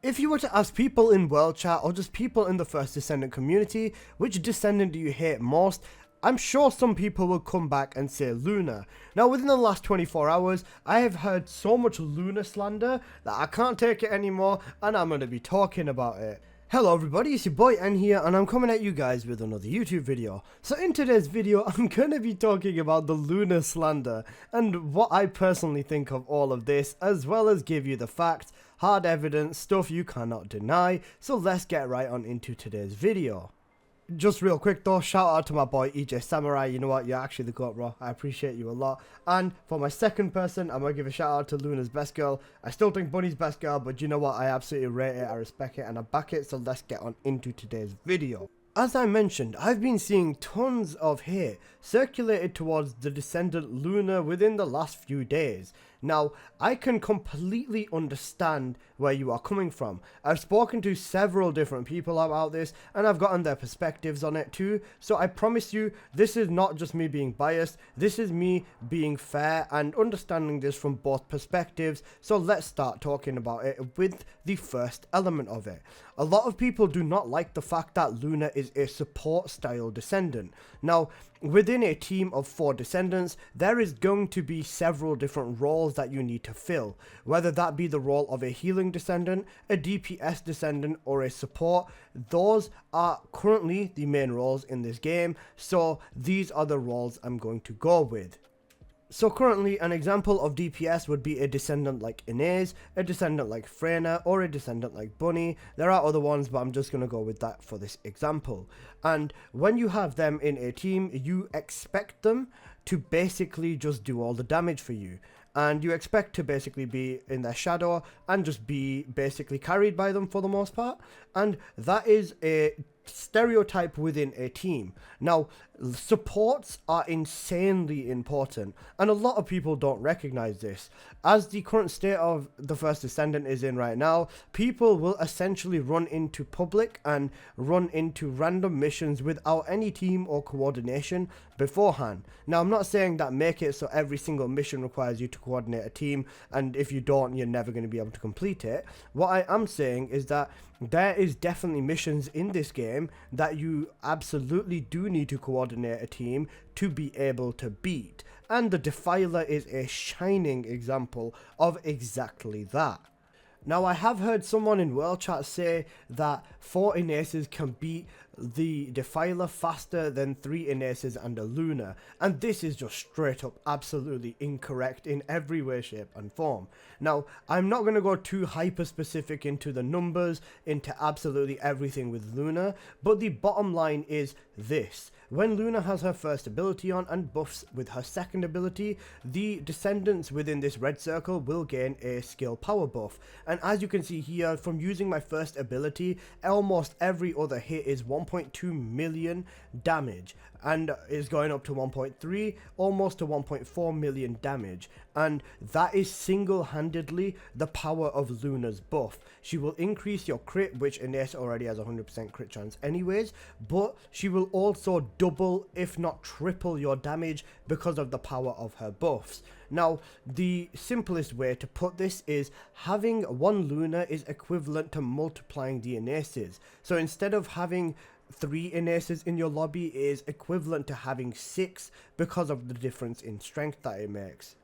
If you were to ask people in world chat or just people in the first Descendant community, which Descendant do you hate most, I'm sure some people will come back and say Luna. Now within the last 24 hours, I have heard so much Luna slander that I can't take it anymore and I'm going to be talking about it. Hello everybody, it's your boy N here and I'm coming at you guys with another YouTube video. So in today's video, I'm going to be talking about the Luna slander and what I personally think of all of this, as well as give you the facts, hard evidence, stuff you cannot deny. So let's get right on into today's video. Just real quick though, shout out to my boy EJ Samurai. You know what, you're actually the GOAT, bro. I appreciate you a lot. And for my second person, I'm gonna give a shout out to Luna's best girl. I still think Bunny's best girl, but you know what, I absolutely rate it, I respect it, and I back it. So let's get on into today's video. As I mentioned, I've been seeing tons of hate circulated towards the Descendant Luna within the last few days. Now, I can completely understand where you are coming from. I've spoken to several different people about this and I've gotten their perspectives on it too. So I promise you, this is not just me being biased, this is me being fair and understanding this from both perspectives. So let's start talking about it with the first element of it. A lot of people do not like the fact that Luna is a support style Descendant. Now, within a team of 4 Descendants, there is going to be several different roles that you need to fill, whether that be the role of a healing Descendant, a DPS Descendant, or a support. Those are currently the main roles in this game, so these are the roles I'm going to go with. So currently, an example of DPS would be a Descendant like Inez, a Descendant like Freyna, or a Descendant like Bunny. There are other ones, but I'm just going to go with that for this example. And when you have them in a team, you expect them to basically just do all the damage for you. And you expect to basically be in their shadow and just be basically carried by them for the most part. And that is a stereotype within a team. Now, supports are insanely important and a lot of people don't recognize this. As the current state of the first Descendant is in right now, people will essentially run into public and run into random missions without any team or coordination beforehand. Now, I'm not saying that make it so every single mission requires you to coordinate a team, and if you don't, you're never going to be able to complete it. What I am saying is that there is definitely missions in this game that you absolutely do need to coordinate a team to be able to beat. And the Defiler is a shining example of exactly that. Now, I have heard someone in World Chat say that 4 Inaces can beat the Defiler faster than 3 Inaces and a Luna, and this is just straight up absolutely incorrect in every way, shape and form. Now, I'm not going to go too hyper specific into the numbers, into absolutely everything with Luna, but the bottom line is this. When Luna has her first ability on and buffs with her second ability, the Descendants within this red circle will gain a skill power buff. And as you can see here, from using my first ability, almost every other hit is 1.2 million damage and is going up to 1.3, almost to 1.4 million damage. And that is single-handedly the power of Luna's buff. She will increase your crit, which Inez already has 100% crit chance anyways, but she will also double, if not triple, your damage because of the power of her buffs. Now, the simplest way to put this is having 1 Luna is equivalent to multiplying the Inaces. So instead of having 3 Inaces in your lobby, is equivalent to having 6 because of the difference in strength that it makes.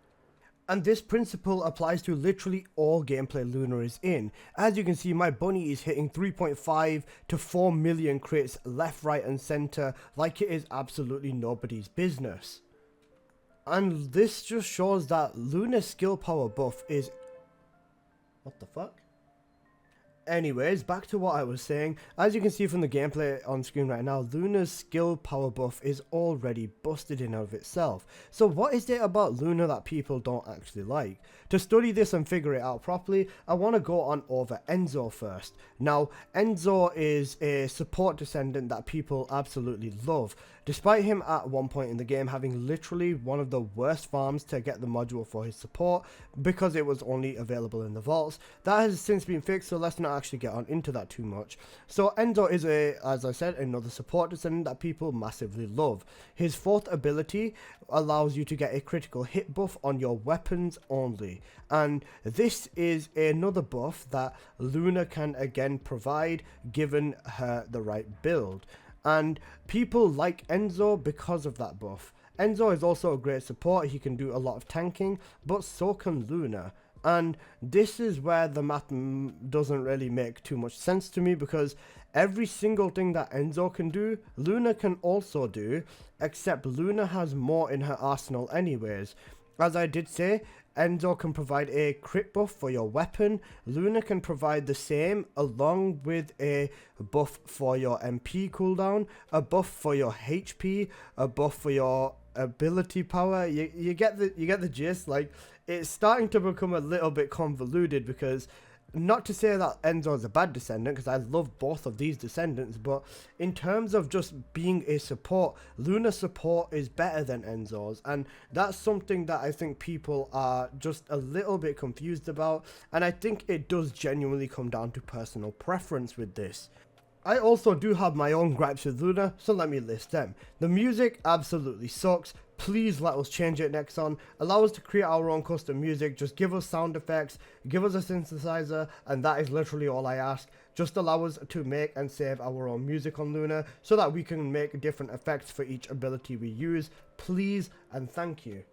And this principle applies to literally all gameplay Luna is in. As you can see, my Bunny is hitting 3.5 to 4 million crits left, right and center like it is absolutely nobody's business. And this just shows that Luna's skill power buff is... What the fuck? Anyways, back to what I was saying. As you can see from the gameplay on screen right now, Luna's skill power buff is already busted in of itself. So what is it about Luna that people don't actually like? To study this and figure it out properly, I want to go on over Enzo first. Now, Enzo is a support Descendant that people absolutely love. Despite him at one point in the game having literally one of the worst farms to get the module for his support because it was only available in the vaults, that has since been fixed, so let's not actually get on into that too much. So Enzo is as I said, another support descendant that people massively love. His fourth ability allows you to get a critical hit buff on your weapons only, and this is another buff that Luna can again provide given her the right build, and people like Enzo because of that buff. Enzo is also a great support. He can do a lot of tanking, but so can Luna. And this is where the math doesn't really make too much sense to me, because every single thing that Enzo can do, Luna can also do, except Luna has more in her arsenal anyways. As I did say, Enzo can provide a crit buff for your weapon. Luna can provide the same, along with a buff for your MP cooldown, a buff for your HP, a buff for your ability power. You get the gist. Like, it's starting to become a little bit convoluted, because not to say that Enzo is a bad descendant, because I love both of these descendants, but in terms of just being a support, Luna's support is better than Enzo's, and that's something that I think people are just a little bit confused about, and I think it does genuinely come down to personal preference with this. I also do have my own gripes with Luna, so let me list them. The music absolutely sucks. Please let us change it next on. Allow us to create our own custom music. Just give us sound effects, give us a synthesizer, and that is literally all I ask. Just allow us to make and save our own music on Luna so that we can make different effects for each ability we use. Please and thank you.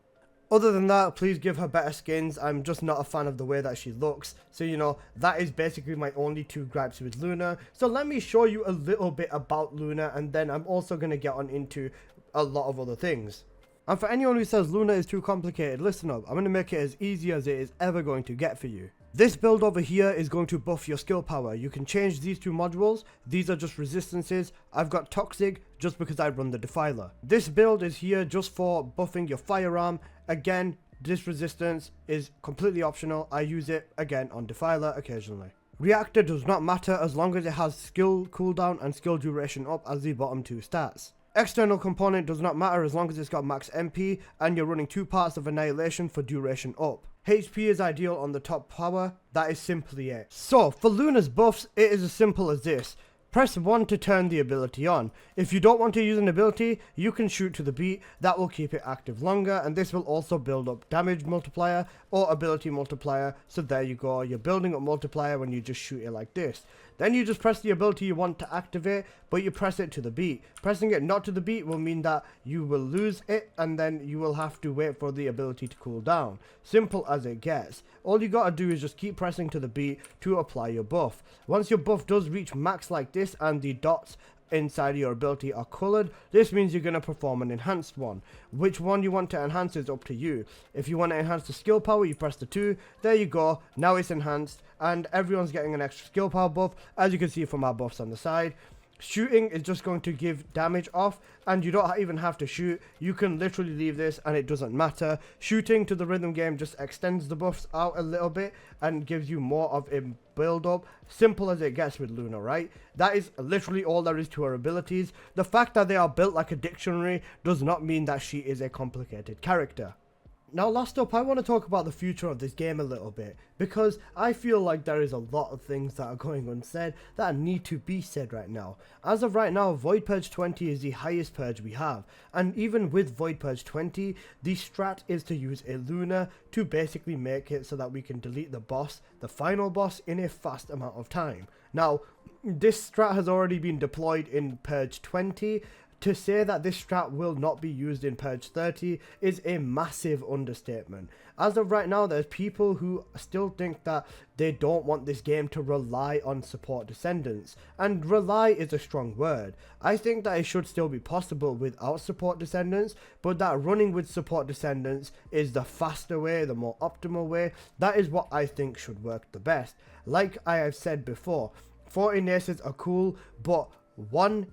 Other than that, please give her better skins. I'm just not a fan of the way that she looks. So, you know, that is basically my only two gripes with Luna. So let me show you a little bit about Luna, and then I'm also going to get on into a lot of other things. And for anyone who says Luna is too complicated, listen up. I'm going to make it as easy as it is ever going to get for you. This build over here is going to buff your skill power. You can change these two modules. These are just resistances. I've got Toxic just because I run the Defiler. This build is here just for buffing your firearm. Again, this resistance is completely optional. I use it again on Defiler occasionally. Reactor does not matter as long as it has skill cooldown and skill duration up as the bottom two stats. External component does not matter as long as it's got max MP and you're running 2 parts of Annihilation for duration up. HP is ideal on the top power. That is simply it. So for Luna's buffs, it is as simple as this. Press 1 to turn the ability on. If you don't want to use an ability, you can shoot to the beat. That will keep it active longer, and this will also build up damage multiplier or ability multiplier. So there you go, you're building up multiplier when you just shoot it like this. Then you just press the ability you want to activate, but you press it to the beat. Pressing it not to the beat will mean that you will lose it, and then you will have to wait for the ability to cool down. Simple as it gets. All you gotta do is just keep pressing to the beat to apply your buff. Once your buff does reach max like this and the dots inside your ability are colored, this means you're going to perform an enhanced one. Which one you want to enhance is up to you. If you want to enhance the skill power, you press the 2. There you go, now it's enhanced and everyone's getting an extra skill power buff, as you can see from our buffs on the side. Shooting is just going to give damage off, and you don't even have to shoot. You can literally leave this and it doesn't matter. Shooting to the rhythm game just extends the buffs out a little bit and gives you more of a build up. Simple as it gets with Luna, right? That is literally all there is to her abilities. The fact that they are built like a dictionary does not mean that she is a complicated character. Now last up, I want to talk about the future of this game a little bit, because I feel like there is a lot of things that are going unsaid that need to be said right now. As of right now, Void Purge 20 is the highest purge we have, and even with Void Purge 20, the strat is to use a Luna to basically make it so that we can delete the boss, the final boss, in a fast amount of time. Now, this strat has already been deployed in Purge 20, to say that this strat will not be used in Purge 30 is a massive understatement. As of right now, there's people who still think that they don't want this game to rely on support descendants. And rely is a strong word. I think that it should still be possible without support descendants, but that running with support descendants is the faster way, the more optimal way. That is what I think should work the best. Like I have said before, 4 Inaces are cool, but 3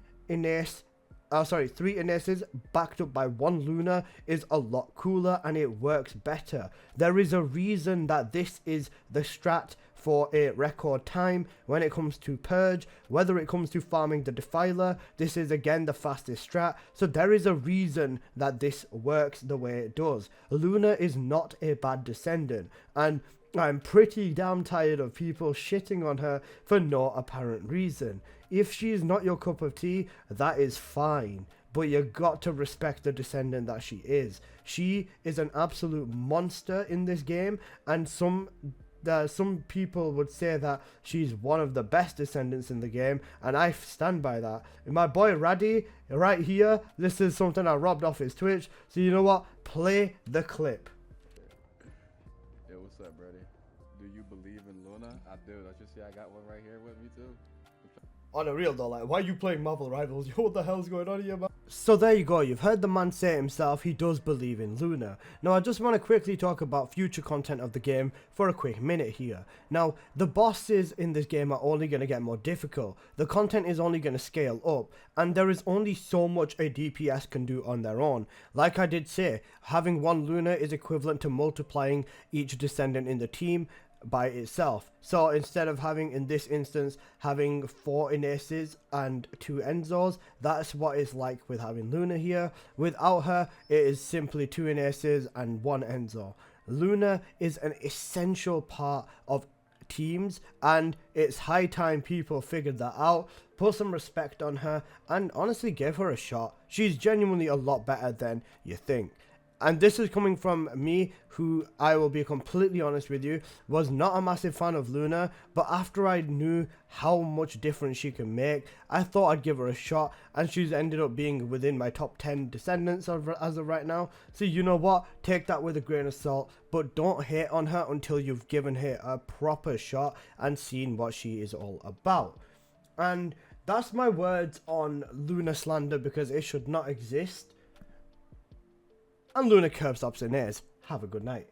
Inaces backed up by 1 Luna is a lot cooler and it works better. There is a reason that this is the strat for a record time when it comes to Purge. Whether it comes to farming the Defiler, this is again the fastest strat. So there is a reason that this works the way it does. Luna is not a bad descendant, and I'm pretty damn tired of people shitting on her for no apparent reason. If she's not your cup of tea, that is fine. But you got to respect the Descendant that she is. She is an absolute monster in this game, and some people would say that she's one of the best Descendants in the game, and I stand by that. And my boy Raddy, right here, this is something I robbed off his Twitch, so you know what? Play the clip. Yo, what's up, Brady? Do you believe in Luna? I do. Don't you see I got one right here with me too? On a real though, like, why are you playing Marvel Rivals? Yo, what the hell's going on here, man? So there you go, you've heard the man say himself, he does believe in Luna. Now I just want to quickly talk about future content of the game for a quick minute here. Now, the bosses in this game are only going to get more difficult, the content is only going to scale up, and there is only so much a DPS can do on their own. Like I did say, having one Luna is equivalent to multiplying each Descendant in the team by itself. So instead of having, in this instance, having 4 Inaces and 2 Enzos, that's what it's like with having Luna here. Without her, it is simply 2 Inaces and 1 Enzo. Luna is an essential part of teams, and it's high time people figured that out, put some respect on her, and honestly give her a shot. She's genuinely a lot better than you think. And this is coming from me, who, I will be completely honest with you, was not a massive fan of Luna, but after I knew how much difference she can make, I thought I'd give her a shot, and she's ended up being within my top 10 Descendants as of right now. So you know what, take that with a grain of salt, but don't hate on her until you've given her a proper shot and seen what she is all about. And that's my words on Luna slander, because it should not exist. And Luna curb stops in ears. Have a good night.